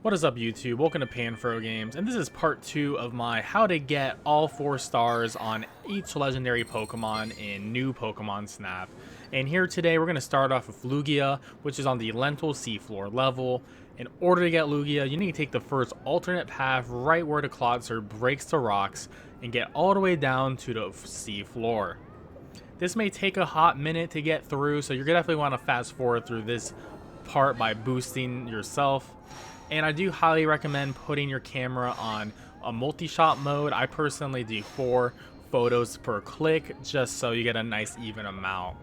What is up, YouTube? Welcome to Panfro Games, and this is part 2 of my how to get all 4 stars on each legendary Pokemon in new Pokemon Snap. And here today we're going to start off with Lugia, which is on the Lentil Seafloor level. In order to get Lugia, you need to take the first alternate path right where the Clodser breaks the rocks and get all the way down to the seafloor. This may take a hot minute to get through, so you're going to definitely want to fast forward through this part by boosting yourself. And I do highly recommend putting your camera on a multi-shot mode. I personally do 4 photos per click just so you get a nice even amount.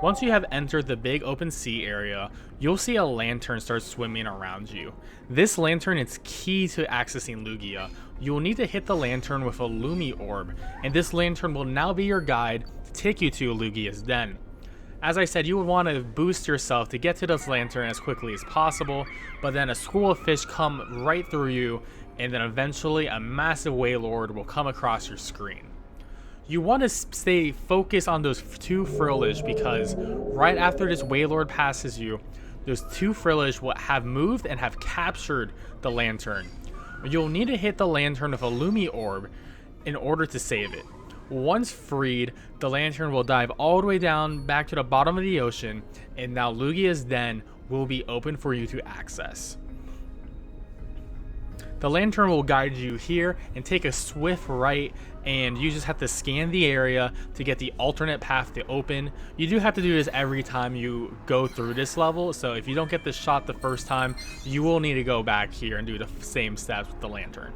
Once you have entered the big open sea area, you'll see a lantern start swimming around you. This lantern is key to accessing Lugia. You will need to hit the lantern with a Lumi orb, and this lantern will now be your guide to take you to Lugia's den. As I said, you would want to boost yourself to get to this lantern as quickly as possible, but then a school of fish come right through you, and then eventually a massive Wailord will come across your screen. You want to stay focused on those 2 Frillish because right after this Wailord passes you, those 2 Frillish will have moved and have captured the lantern. You'll need to hit the lantern with a Lumi orb in order to save it. Once freed, the lantern will dive all the way down back to the bottom of the ocean, and now Lugia's den will be open for you to access. The lantern will guide you here and take a swift right, and you just have to scan the area to get the alternate path to open. You do have to do this every time you go through this level, so if you don't get the shot the first time, you will need to go back here and do the same steps with the lantern.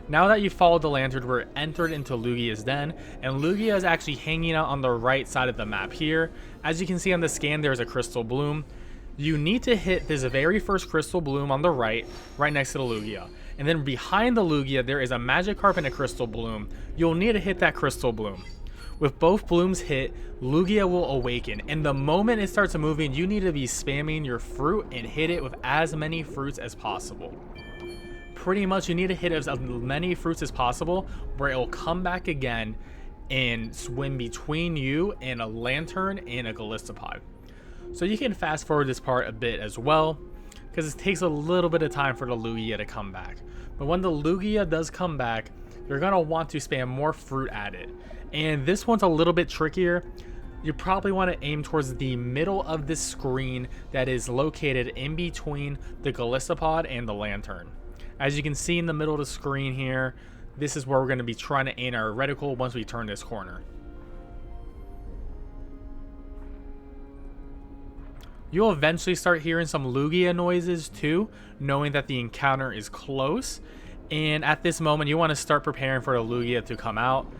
Now that you've followed the lantern, we're entered into Lugia's den, and Lugia is actually hanging out on the right side of the map here. As you can see on the scan, there's a Crystal Bloom. You need to hit this very first Crystal Bloom on the right next to the Lugia. And then behind the Lugia, there is a Magikarp and a Crystal Bloom. You'll need to hit that Crystal Bloom. With both blooms hit, Lugia will awaken. And the moment it starts moving, you need to be spamming your fruit and hit it with as many fruits as possible. Pretty much, you need to hit as many fruits as possible, where it will come back again and swim between you and a Lantern and a Galistopod. So you can fast forward this part a bit as well, because it takes a little bit of time for the Lugia to come back. But when the Lugia does come back, you're going to want to spam more fruit at it. And this one's a little bit trickier. You probably want to aim towards the middle of this screen that is located in between the Galistopod and the Lantern. As you can see in the middle of the screen here, this is where we're going to be trying to aim our reticle once we turn this corner. You'll eventually start hearing some Lugia noises too, knowing that the encounter is close. And at this moment, you want to start preparing for the Lugia to come out.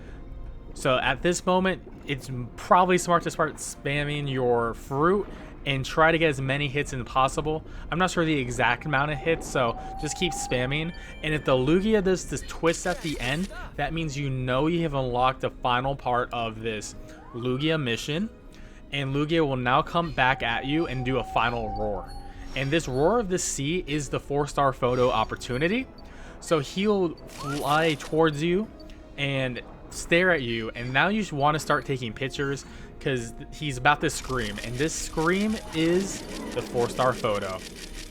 So at this moment, it's probably smart to start spamming your fruit and try to get as many hits as possible. I'm not sure the exact amount of hits, so just keep spamming. And if the Lugia does this twist at the end, that means you know you have unlocked the final part of this Lugia mission. And Lugia will now come back at you and do a final roar. And this Roar of the Sea is the 4-star photo opportunity. So he'll fly towards you and stare at you. And now you want to start taking pictures because he's about to scream. And this scream is the 4-star photo.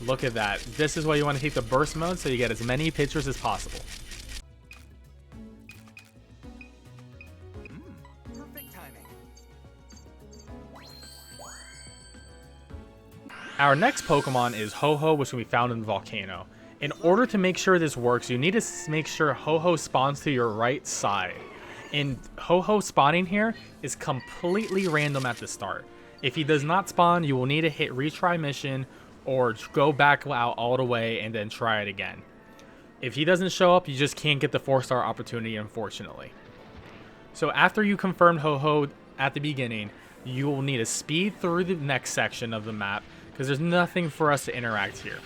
Look at that. This is why you want to take the burst mode so you get as many pictures as possible. Our next Pokemon is Hoho, which can be found in the volcano. In order to make sure this works, you need to make sure Hoho spawns to your right side. And Hoho spawning here is completely random at the start. If he does not spawn, you will need to hit retry mission or go back out all the way and then try it again. If he doesn't show up, you just can't get the 4-star opportunity, unfortunately. So after you confirmed Hoho at the beginning, you will need to speed through the next section of the map because there's nothing for us to interact here.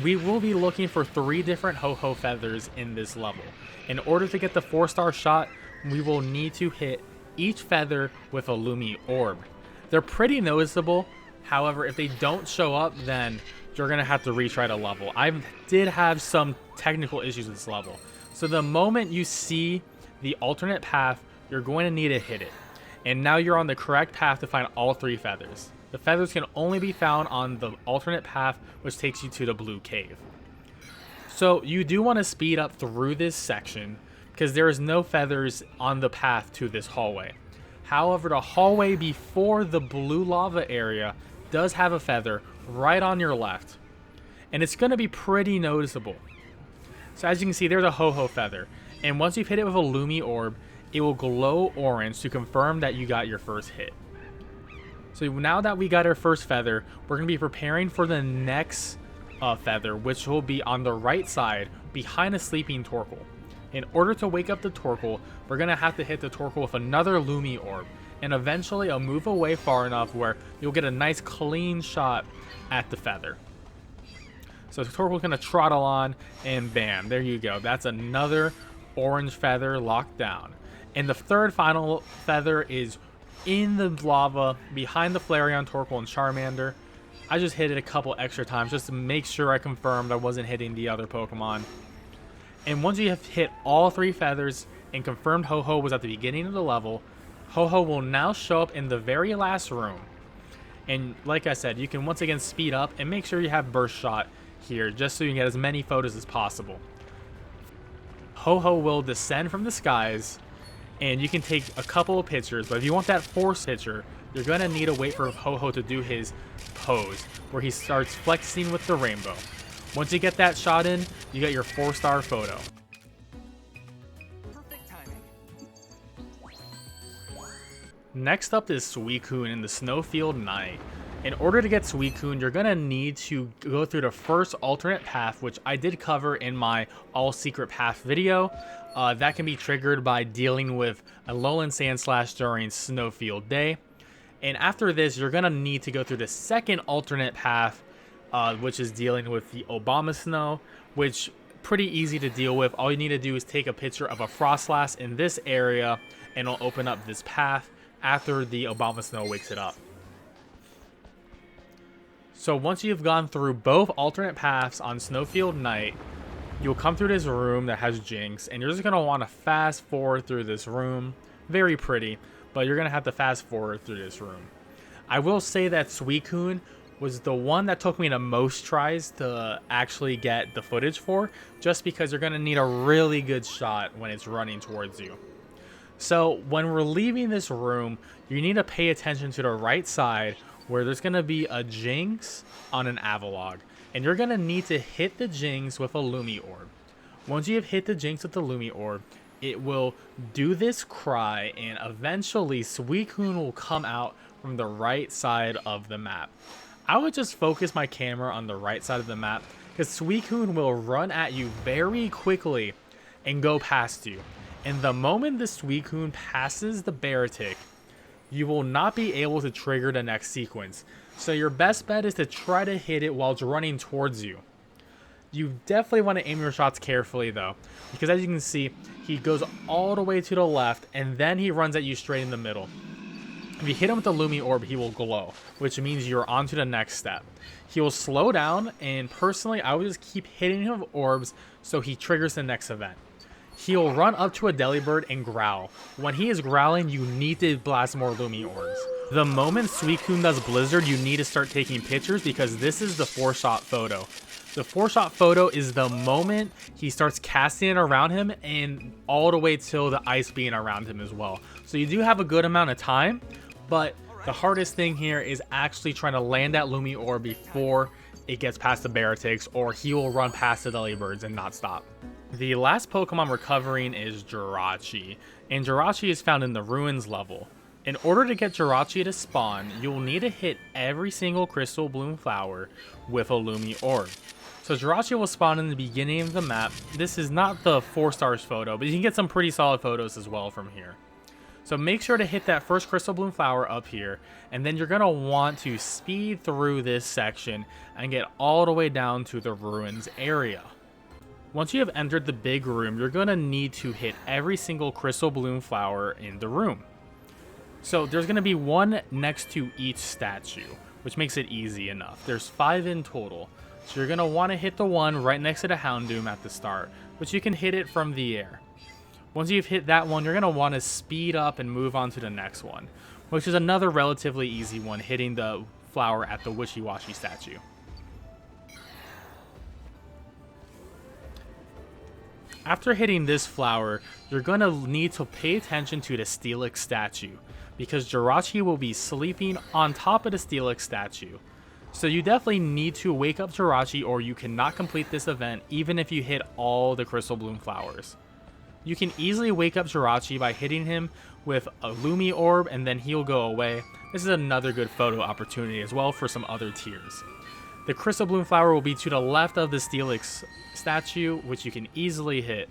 We will be looking for 3 different Ho-Ho feathers in this level. In order to get the 4-star shot, we will need to hit each feather with a Lumi orb. They're pretty noticeable, however, if they don't show up, then you're going to have to retry the level. I did have some technical issues with this level. So the moment you see the alternate path, you're going to need to hit it. And now you're on the correct path to find all 3 feathers. The feathers can only be found on the alternate path, which takes you to the blue cave. So you do want to speed up through this section because there is no feathers on the path to this hallway. However, the hallway before the blue lava area does have a feather right on your left, and it's going to be pretty noticeable. So as you can see, there's a Ho-Ho feather, and once you've hit it with a Lumi orb, it will glow orange to confirm that you got your first hit. So now that we got our first feather, we're going to be preparing for the next feather, which will be on the right side behind a sleeping Torkoal. In order to wake up the Torkoal, we're going to have to hit the Torkoal with another Lumi orb, and eventually I'll move away far enough where you'll get a nice clean shot at the feather. So the Torkoal's going to trottle on, and bam, there you go. That's another orange feather locked down. And the third final feather is in the lava behind the Flareon, Torkoal, and Charmander. I just hit it a couple extra times just to make sure I confirmed I wasn't hitting the other Pokemon. And once you have hit all 3 feathers and confirmed Ho-Ho was at the beginning of the level, Ho-Ho will now show up in the very last room. And like I said, you can once again speed up and make sure you have burst shot here just so you can get as many photos as possible. Ho-Ho will descend from the skies and you can take a couple of pictures, but if you want that force picture, you're going to need to wait for Ho-Ho to do his pose where he starts flexing with the rainbow. Once you get that shot in, you get your 4-star photo. Perfect timing. Next up is Suicune in the Snowfield Night. In order to get Suicune, you're going to need to go through the first alternate path, which I did cover in my all secret path video. That can be triggered by dealing with a Alolan Sandslash during Snowfield Day. And after this, you're going to need to go through the second alternate path, which is dealing with the Abomasnow, which pretty easy to deal with. All you need to do is take a picture of a Frostlass in this area, and it'll open up this path after the Abomasnow wakes it up. So once you've gone through both alternate paths on Snowfield Night, you'll come through this room that has Jinx, and you're just going to want to fast forward through this room. Very pretty, but you're going to have to fast forward through this room. I will say that Suicune was the one that took me the most tries to actually get the footage for, just because you're going to need a really good shot when it's running towards you. So when we're leaving this room, you need to pay attention to the right side where there's going to be a Jinx on an Avalog. And you're going to need to hit the Jinx with a Lumi orb. Once you have hit the Jinx with the Lumi orb, it will do this cry, and eventually Suicune will come out from the right side of the map. I would just focus my camera on the right side of the map, because Suicune will run at you very quickly and go past you. And the moment the Suicune passes the Baratic, you will not be able to trigger the next sequence. So your best bet is to try to hit it while it's running towards you. You definitely want to aim your shots carefully though, because as you can see, he goes all the way to the left and then he runs at you straight in the middle. If you hit him with the Lumi orb, he will glow, which means you're on to the next step. He will slow down, and personally, I would just keep hitting him with orbs so he triggers the next event. He'll run up to a Delibird and growl. When he is growling, you need to blast more Lumi orbs. The moment Suicune does Blizzard, you need to start taking pictures because this is the 4-shot photo. The 4-shot photo is the moment he starts casting it around him and all the way till the ice being around him as well. So you do have a good amount of time, but the hardest thing here is actually trying to land that Lumi orb before it gets past the Baratics, or he will run past the Delibirds and not stop. The last Pokemon we're covering is Jirachi, and Jirachi is found in the Ruins level. In order to get Jirachi to spawn, you'll need to hit every single Crystal Bloom flower with a Lumi orb. So Jirachi will spawn in the beginning of the map. This is not the 4 stars photo, but you can get some pretty solid photos as well from here. So make sure to hit that first Crystal Bloom flower up here, and then you're going to want to speed through this section and get all the way down to the ruins area. Once you have entered the big room, you're going to need to hit every single Crystal Bloom flower in the room. So there's going to be one next to each statue, which makes it easy enough. There's 5 in total. So you're going to want to hit the one right next to the Houndoom at the start, which you can hit it from the air. Once you've hit that one, you're going to want to speed up and move on to the next one, which is another relatively easy one, hitting the flower at the Wishy-Washy statue. After hitting this flower, you're going to need to pay attention to the Steelix statue, because Jirachi will be sleeping on top of the Steelix statue. So you definitely need to wake up Jirachi, or you cannot complete this event even if you hit all the Crystal Bloom flowers. You can easily wake up Jirachi by hitting him with a Lumi Orb, and then he'll go away. This is another good photo opportunity as well for some other tiers. The Crystal Bloom flower will be to the left of the Steelix statue, which you can easily hit.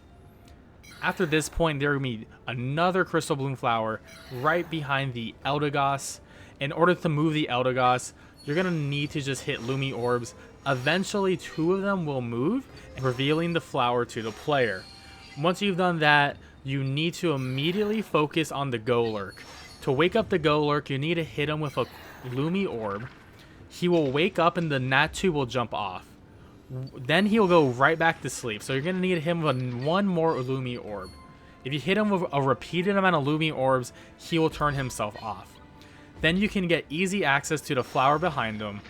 After this point, there will be another Crystal Bloom flower right behind the Eldegoss. In order to move the Eldegoss, you're going to need to just hit Lumi Orbs. Eventually, 2 of them will move, revealing the flower to the player. Once you've done that, you need to immediately focus on the Golurk. To wake up the Golurk, you need to hit him with a Lumi Orb. He will wake up and the Natu will jump off. Then he'll go right back to sleep. So you're going to need him with 1 more Lumi Orb. If you hit him with a repeated amount of Lumi Orbs, he will turn himself off. Then you can get easy access to the flower behind him.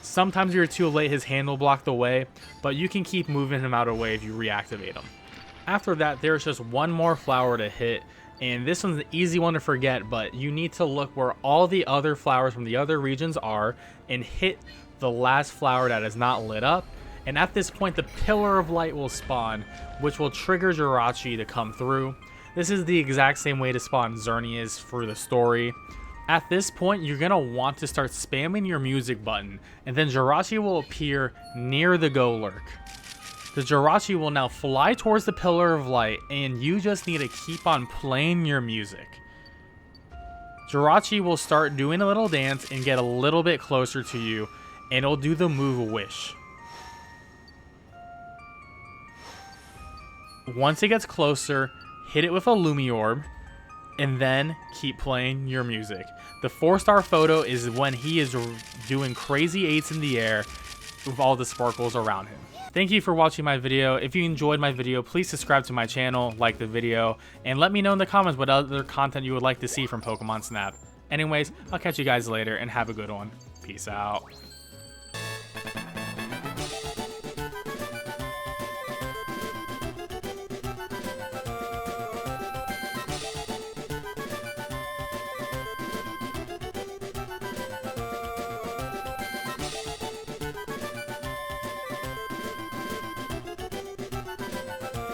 Sometimes you're too late, his hand will block the way, but you can keep moving him out of the way if you reactivate him. After that, there's just 1 more flower to hit, and this one's an easy one to forget, but you need to look where all the other flowers from the other regions are and hit the last flower that is not lit up. And at this point, the Pillar of Light will spawn, which will trigger Jirachi to come through. This is the exact same way to spawn Xerneas for the story. At this point, you're going to want to start spamming your music button, and then Jirachi will appear near the Golurk. The Jirachi will now fly towards the Pillar of Light, and you just need to keep on playing your music. Jirachi will start doing a little dance and get a little bit closer to you, and it'll do the move Wish. Once it gets closer, hit it with a Lumi Orb, and then keep playing your music. The 4-star photo is when he is doing crazy 8s in the air with all the sparkles around him. Thank you for watching my video. If you enjoyed my video, please subscribe to my channel, like the video, and let me know in the comments what other content you would like to see from Pokemon Snap. Anyways, I'll catch you guys later and have a good one. Peace out.